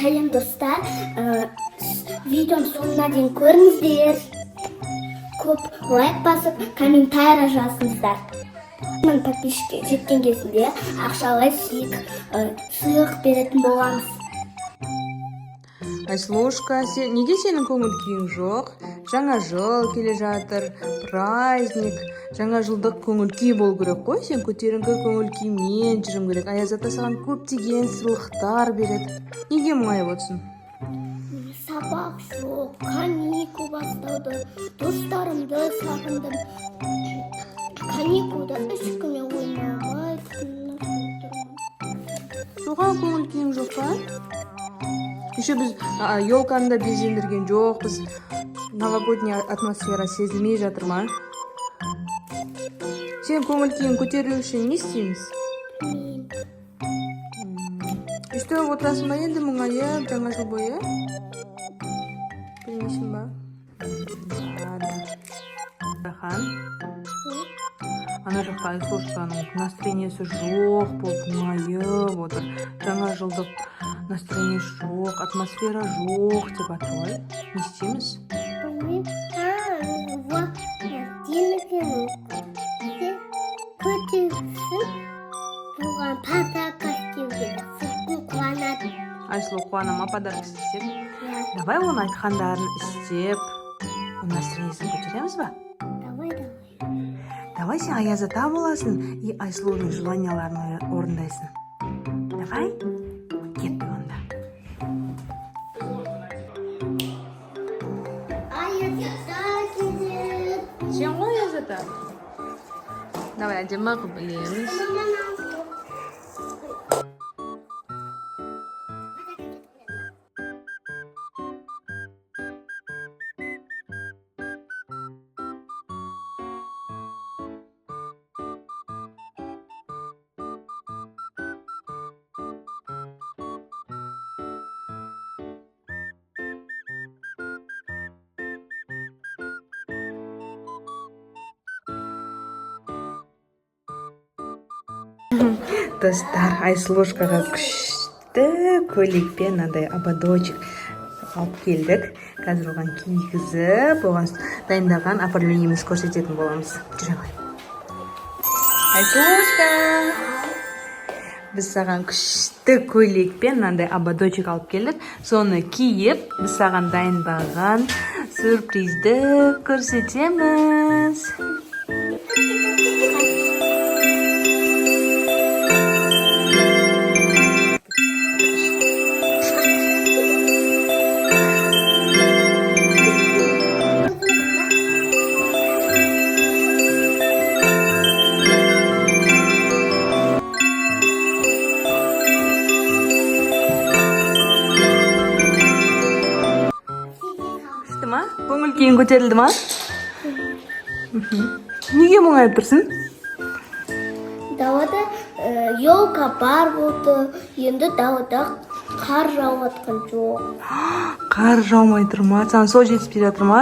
Сәлем достар, видеоның соңына дейін көріңіздер. Көп лайк басып, комментарий жазыңыздар. Мың подписчикке жеткен кезінде ақшалай сыйлық беретін боламыз. Айслушка, неге сенің көңіл күйің жоқ? Жаңа жыл келе жатыр, праздник, жаңа жылдық көңіл күй болу керек қой. Сен көтеріңкі көңіл күймен жүрім керек. Аяз ата саған көптеген сыйлықтар береді. Неге мұңайып отырсың? Сабақ жоқ, каникул басталды, достарымды сағындым. Каникулда ешкіммен ойнамайтын. Соған көңіл күйің жоқ па? Еще біз елканы да безендірген жоқпыз. Новогодний атмосфера сезілмей жатыр ма? Сен көңіл күйің көтерілу үшін не істейміз? Үйде отырасың ба енді мұңайып жаңа жыл бойы? Білмейсің ба? Ладно. Ана жақта Айслушканың настроениесі жоқ болып мұңайып отыр. Жаңа жылдық настроение жоқ, атмосфера жоқ деп жатыр ғой. Не істейміз? Айслу қуанама подарок істесек. Давай оны айтқандарын істеп, настроениесін көтереміз ба? Давай сен Аяз ата боласың и Айслуның желанияларын орындайсың. Давай? Кет онда. Аяз ата келеді. Сен ғой Аяз ата? Давай әдемі қылып білеміз. Достар, Айслушкаға күшті көйлекпен мынандай ободочек алып келдік. Қазір оған кигізіп, оған дайындаған оформлениемізді көрсететін боламыз. Жүре ғой. Айслушка! Біз саған күшті көйлекпен мынандай ободочек алып келдік. Соны киіп, біз саған дайындаған сюрпризді көрсетеміз. Көңіл күйің көтерілді ма? Неге мұңайып тұрсың? Далада елка бар болды, енді далада қар жауып жатқан жоқ. Қар жаумай тұр ма? Саған сол жетіспей жатыр ма?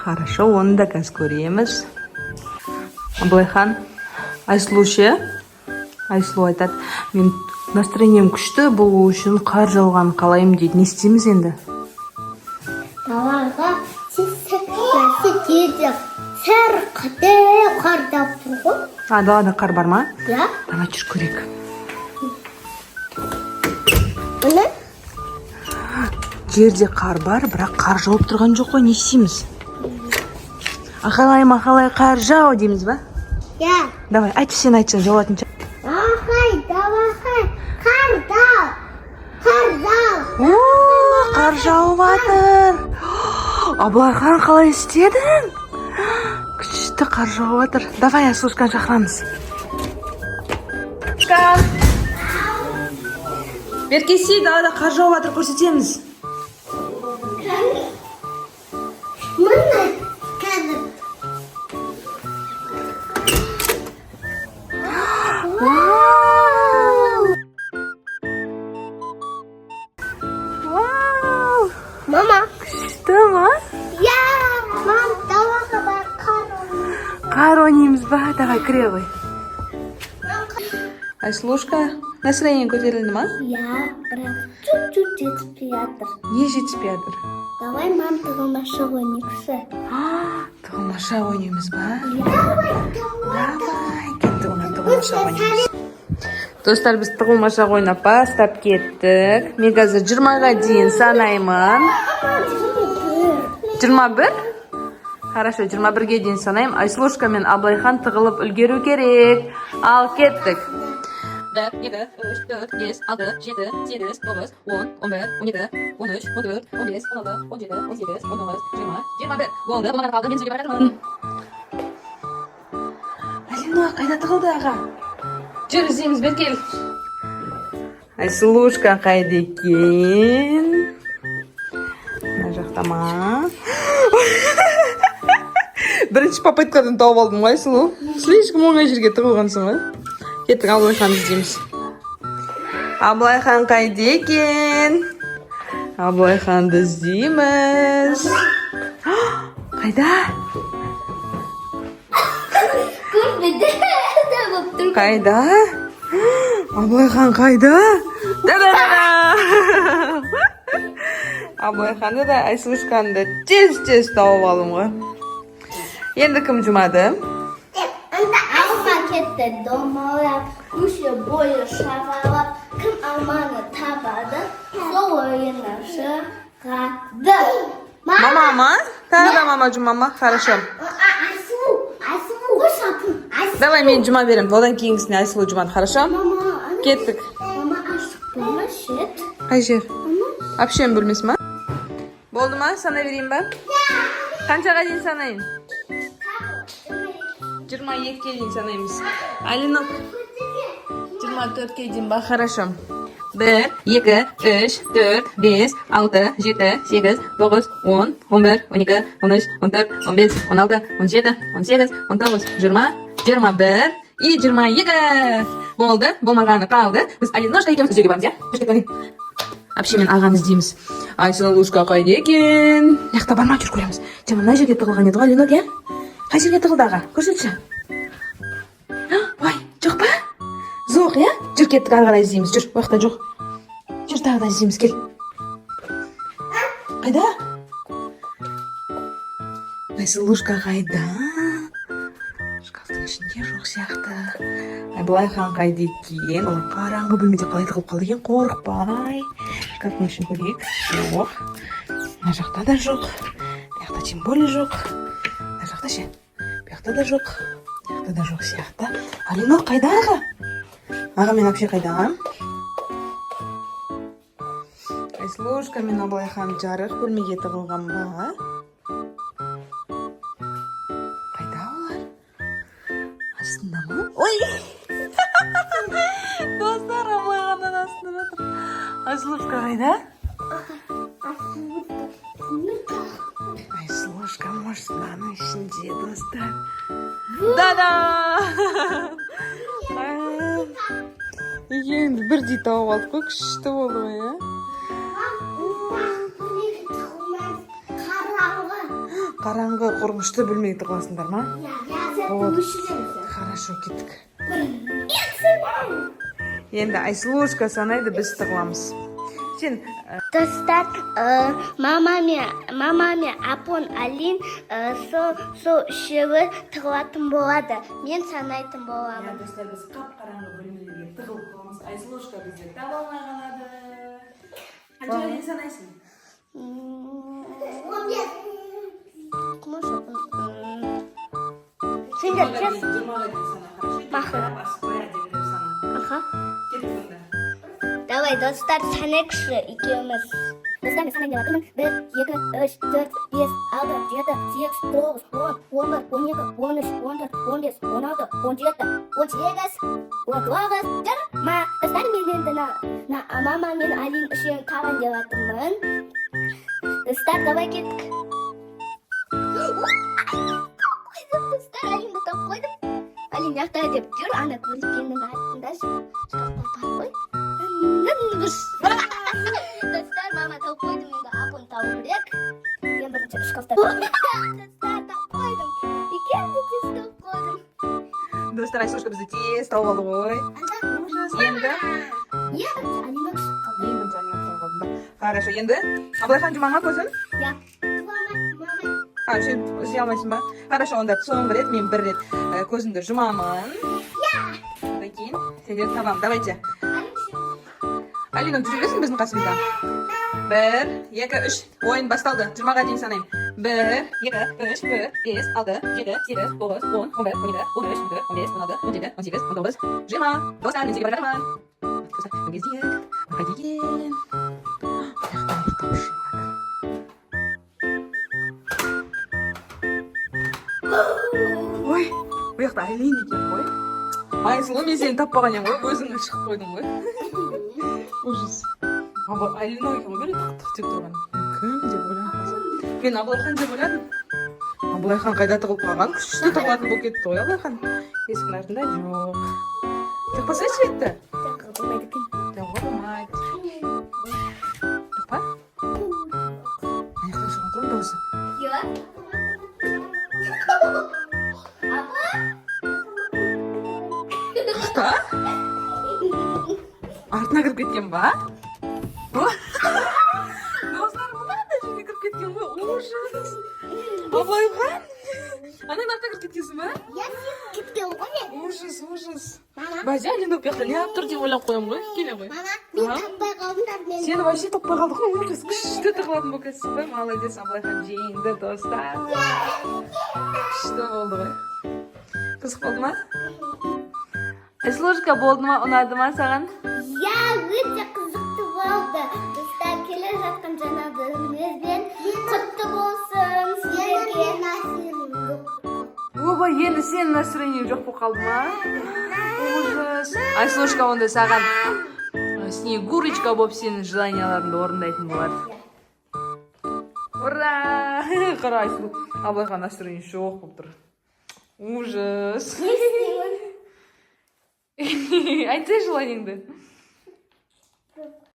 Хорошо, оны да қазір көреміз. Абылайхан, Айслу ше? Айслу айтады, мен настроением күшті болу үшін қар жауғанын қалаймын дейді. Не істейміз енді? Далаға деді, сәр қате қарда тұр ғой. Далада қар бар ма? Ja. Давай жүр көрек. Міне? Жерде қар бар, бірақ қар жауып тұрған жоқ қой, не істейміз? Ақалай қар жау дейміз ба? Ja. Давай, айтшы сен айтшы, жауатынша. Ахай, давай, қар жау. Қар жауып жатыр. Абылайхан, қалай істедің? Күшті қар жауып жатыр. Давай, Айслушканы шақырамыз. Беркесі, далада қар жауып жатыр, көрсетеміз. Міне, қазір. Мама. Күшті ма? Ja, мам, далаға бар қар. Қар ойнаймыз ба? Давай, кіре ғой. Айслушка, настроение көтерілді ма? Ja, бірақ чуть-чуть жетіспей жатыр. Не жетіспей жатыр? Давай мам тығылмашы ойнайықшы. Тығылмаша ойнаймыз ба? Давай, кетті оны тығылмаша ойнаймыз. Достар, біз тығылмаша ойнап бастап кеттік. Мен қазір 20-ға дейін санаймын. 21? Хорошо, 21-ге дейін санайым. Айслушка мен Аблайхан тығылып үлгеру керек. Ал кеттік. 1, 2, 3, 4, 5, 6, 7, 8, 9, 10, 11, 12, 13, 14, 15, 16, 17, 18, 19, 20, 21. Болды, болмаған қалды, мен сөйлеп бара жатырмын. Алина, қайда тығылды аға? Жүр, іздейміз, бет кел. Айслушка қайда екен? Мына жақта ма? Бірінші попыткадан тауып алдым ғой, Айсұлу. Слишком оңай жерге тығылғансың ғой. Кеттік, Аблайхан іздейміз. Аблайхан қайда екен? Аблайханды іздейміз. Қайда? Көрмеді. Болып тұр. Қайда? Аблайхан қайда? Да-да-да! Аблайханды да Айслушканды тез-тез тауып алым ғой. Енді кім жұмады? Алма кетті домалап, көше бойы шағалап, кім алманы табады, сол ойына шығады. Мама ма? Тағы да мама жұма ма? Хорошо. Айсылу, ғой сапын. Давай мен жұма берем. Одан кейінгісіне Айсылу жұмады. Хорошо? Мама, Кеттік. мама ашық болма шет. Қай жер? Апшем бөлмесі ма? Болды ма? Санай берейін ба? Қаншаға дейін санайын? 22-ге дейін санаймыз. Алинок, 24-ге дейін ба? Хорошо. 1, 2, 3, 4, 5, 6, 7, 8, 9, 10, 11, 12, 13, 14, 15, 16, 17, 18, 19, 20, 21 и 22. Болды, болмағаны қалды. Біз Алиношка екеуміз үзеге бармыз, иә? Апшемен ағаны іздейміз. Айсылушка қайда екен? Яқта барма, жүр көреміз. Жаңа мына жерге тығылған еді ғой, Алинок, иә? Қай жерге тығылды аға? Көрсетші. Ой, жоқ па? Жоқ, иә? Жүр кеттік, ары қарай іздейміз. Жүр, уақытта жоқ. Жүр, тағы да іздейміз, кел. Қайда? Айсылушка қайда? Шкафтың ішінде жоқ сияқты. Аблайхан қайда екен? Ол қараңғы бөлмеде қалай тығылып қалды екен? Қорықпай. Шкафтың ішін көрейік. Жоқ. Мына жақта да жоқ. Бұл жақта тем более жоқ. Мына жақта ше. Бұл жақта да жоқ. Бұл жақта да жоқ сияқты. Алинок қайда аға? Аға мен вообще қайда аға? Айслушка мен Аблайхан жарық бөлмеге тығылған ба? Қайда олар? Астында ма? Ой! Достар, Аблайханның астында жатыр. Айслушка қайда? Айслушка мұрсынаның ішінде, достар. Да-да! Екеуіңді бірдей тауып алдық қой, күшті болды ғой, иә? Қараңғы қорқынышты бөлмеге тығыласыңдар ма? Хорошо, кеттік. Енді Айслушка санайды, біз тығыламыз. Сен... Достар, мама мен Апон Алин сол үшеуі тығылатын болады. Мен санайтын боламын. Достар, біз қап-қараңғы бөлмелерге тығылып қаламыз. Айслушка бізде таба алмай қалады. Қанша дейін санайсың? Сендер кез? 20-ға дейін сана. Мақұл. Баспай әдемелеп сана. Аха. Кеттік онда. Давай, достар, санайықшы екеуміз. Достар, мен санайын деп жатырмын. 1, 2, 3, 4, 5, 6, 7, 8, 9, 10, 11, 12, 13, 14, 15, 16, 17, 18, 19, 20. Достар, мен енді мама мен Алин үшеуін таған деп жатырмын. Достар, давай кеттік. Достар, Алинді тауып қойдым. Алин жақта деп жүр, ана көліккеннің артында шкафта бар ғой. Достар, мама тауып қойдым, енді Апон тауып керек. Мен бірінші шкафта достар, тауып қойдым. Екеуімді тез тауып қойдым. Достар, Айслушка бізді тез тауып алды ғой. Анда, Енді? Алинок шыққан. Енді жаңа тауып алдым ба? Хорошо, енді Абылайхан жұмаңа көзін. Я. Мама. Сен істей алмайсың ба? Хорошо, онда соңғы рет мен бір рет көзімді жұмамын. Одан кейін сендерді табамын. Давайте. Алина, жүресің біздің қасымызда? 1, 2, 3. Ойын басталды. 20-ға дейін санаймын. 1, 2, 3, 4, 5, 6, 7, 8, 9, 10, 11, 12, 13, 14, 15, 16, 17, 18, 19, 20. Достар, мен сізге бара жатырмын. Бір кездейік. Қайда екен? Ой, бұл жақта Айлин екен ғой. Айсұлу, мен сені таппаған едім ғой, өзің шығып қойдың ғой. Ужас. Айлина екен ғой, тық-тық деп тұрған. Кім деп ойлаған? Мен Абылайхан деп ойладым. Абылайхан қайда тығылып қалған? Күшті тығылатын болып кетті ғой Абылайхан. Есіктің артында жоқ. Тықпаса светті? Тығылға болмайды. Тықпа? Аяқтан шығып тұрмын дауысы. Я. Тықта? Артына кіріп кеткен ба? Достар, мынандай жерге кіріп кеткен ғой. Ужас. Абылайхан. Ананың артына кіріп кеткенсің ба? Я кеткен ғой. Ужас, ужас. Мама. Бәзе Алина бұл жақта не алып тұр деп ойлап қоямын ғой. Келе ғой. Мама, мен таппай қалдым да мен. Сені вообще таппай қалдық қой. Ужас. Күшті тығылатын болып кетсің ғой. Молодец, Абылайхан жеңді, достар. Күшті болды ғой. Қызық болды ма? Айсұлушка, болды ма? Ұнады ма саған? Я өте қызықты болды. Достар, келе жатқан жаңа бөлімімізбен құтты болсын сіздерге. Оба, енді сенің настроениең жоқ болып қалды ма? Ужас. Айсұлушка, онда саған Снегурочка болып сенің желанияларыңды орындайтын болады. Ура! Қара Айсұлу. Абылайхан настроение жоқ болып тұр. Ужас. Айтсай желаниеңді.